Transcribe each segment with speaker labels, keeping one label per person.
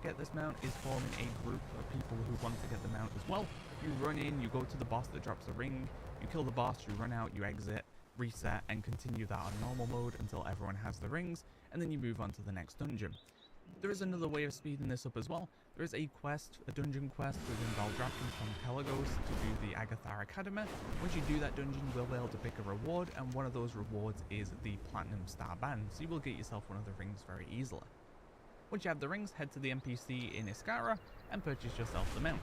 Speaker 1: get this mount is forming a group of people who want to get the mount as well. You run in, you go to the boss that drops the ring, you kill the boss, you run out, you exit, reset, and continue that on normal mode until everyone has the rings, and then you move on to the next dungeon. There is another way of speeding this up as well. There is a quest, a dungeon quest within Valdrakken from Pelagos to do the Agathar Academy. Once you do that dungeon, you will be able to pick a reward, and one of those rewards is the Platinum Star Band, so you will get yourself one of the rings very easily. Once you have the rings, head to the NPC in Iskara and purchase yourself the mount.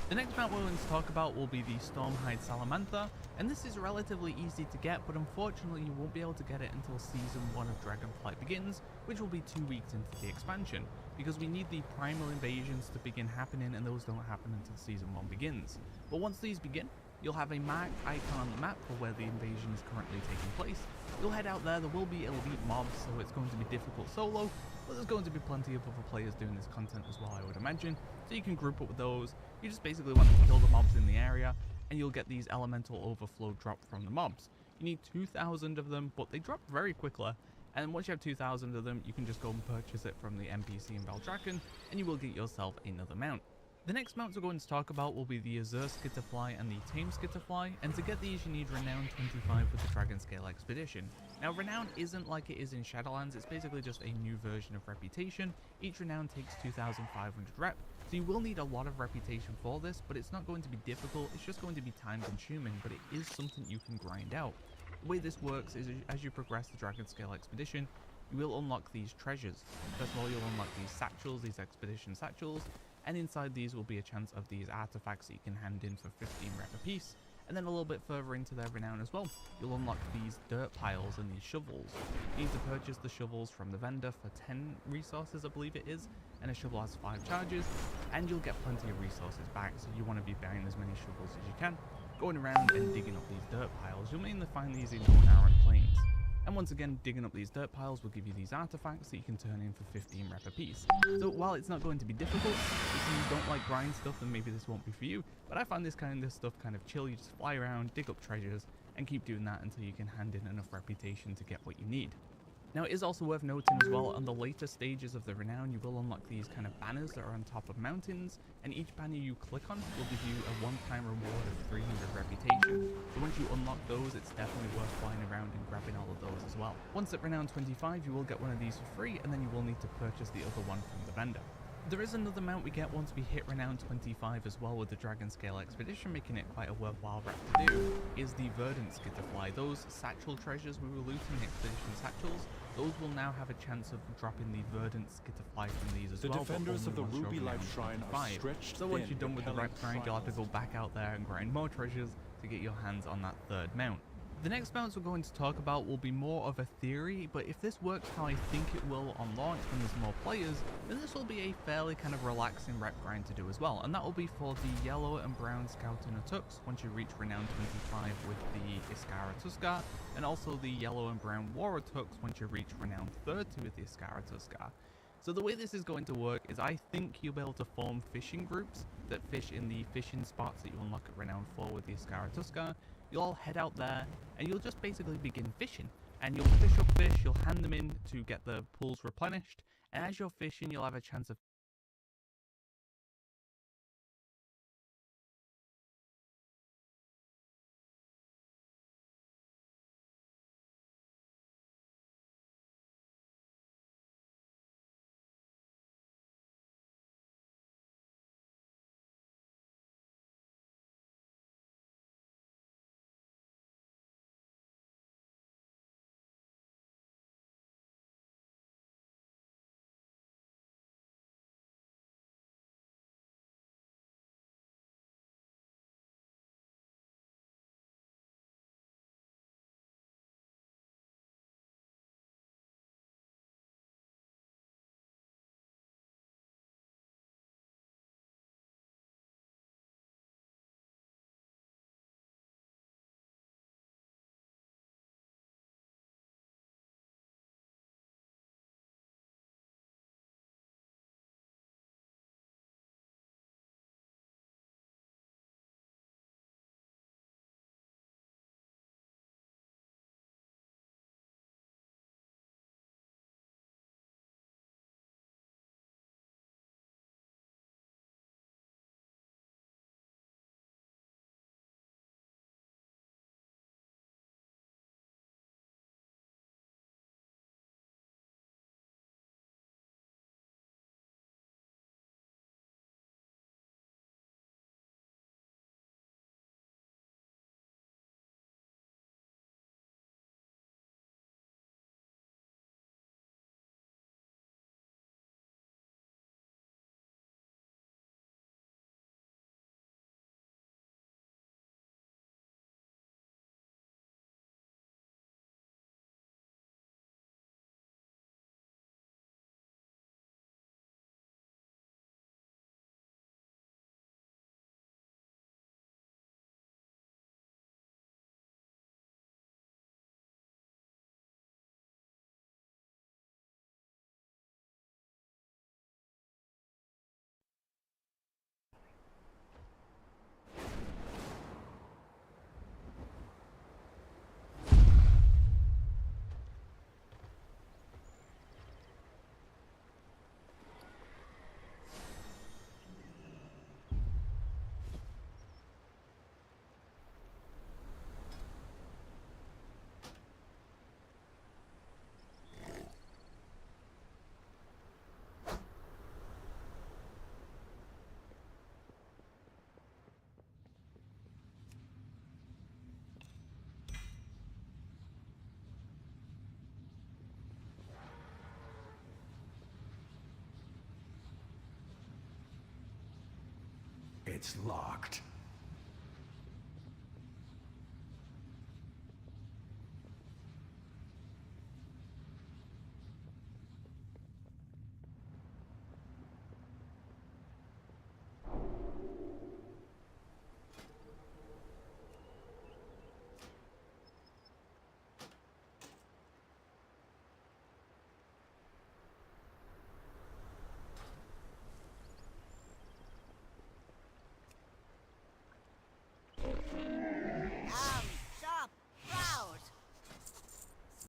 Speaker 1: The next mount we're going to talk about will be the Stormhide Salamander, and this is relatively easy to get, but unfortunately you won't be able to get it until Season 1 of Dragonflight begins, which will be 2 weeks into the expansion, because we need the primal invasions to begin happening, and those don't happen until Season 1 begins. But once these begin, you'll have a marked icon on the map for where the invasion is currently taking place. You'll head out there, there will be elite mobs, so it's going to be difficult solo, but there's going to be plenty of other players doing this content as well, I would imagine, so you can group up with those. You just basically want to kill the mobs in the area, and you'll get these elemental overflow drop from the mobs. You need 2,000 of them, but they drop very quickly, and once you have 2,000 of them, you can just go and purchase it from the NPC in Valdrakken, and you will get yourself another mount. The next mounts we're going to talk about will be the Azure Skitterfly and the Tame Skitterfly, and to get these you need Renown 25 with the Dragon Scale Expedition. Now Renown isn't like it is in Shadowlands, it's basically just a new version of Reputation. Each Renown takes 2,500 rep, so you will need a lot of Reputation for this, but it's not going to be difficult, it's just going to be time consuming, but it is something you can grind out. The way this works is as you progress the Dragon Scale Expedition, you will unlock these treasures. First of all, you'll unlock these satchels, these expedition satchels, and inside these will be a chance of these artifacts that you can hand in for 15 rep a piece. And then a little bit further into their renown as well, you'll unlock these dirt piles and these shovels. You need to purchase the shovels from the vendor for 10 resources, I believe it is, and a shovel has 5 charges, and you'll get plenty of resources back, so you want to be buying as many shovels as you can. Going around and digging up these dirt piles, you'll mainly find these in Onaran Plains. And once again, digging up these dirt piles will give you these artifacts that you can turn in for 15 rep a piece. So while it's not going to be difficult, if you don't like grind stuff, then maybe this won't be for you. But I find this kind of stuff kind of chill. You just fly around, dig up treasures, and keep doing that until you can hand in enough reputation to get what you need. Now it is also worth noting as well, on the later stages of the Renown, you will unlock these kind of banners that are on top of mountains, and each banner you click on will give you a one-time reward of 300 reputation. So once you unlock those, it's definitely worth flying around and grabbing all of those as well. Once at Renown 25, you will get one of these for free, and then you will need to purchase the other one from the vendor. There is another mount we get once we hit Renown 25 as well with the Dragon Scale Expedition, making it quite a worthwhile rep to do, is the Verdant Skitterfly. Those satchel treasures we were looting, the expedition satchels, those will now have a chance of dropping the Verdant Skitterfly from these as well.
Speaker 2: The defenders of the Ruby Light Shrine are stretched
Speaker 1: so once you're done with the rep grind, you'll have to go back out there and grind more treasures to get your hands on that third mount. The next mounts we're going to talk about will be more of a theory, but if this works how I think it will on launch when there's more players, then this will be a fairly kind of relaxing rep grind to do as well, and that will be for the yellow and brown Scouting Tux once you reach Renown 25 with the Iskara Tuskar, and also the yellow and brown Warrior Tux once you reach Renown 30 with the Iskara Tuskar. So the way this is going to work is I think you'll be able to form fishing groups that fish in the fishing spots that you unlock at Renown 4 with the Iskara Tuskar. You'll all head out there and you'll just basically begin fishing. And you'll fish up fish, you'll hand them in to get the pools replenished. And as you're fishing, you'll have a chance of
Speaker 3: It's locked.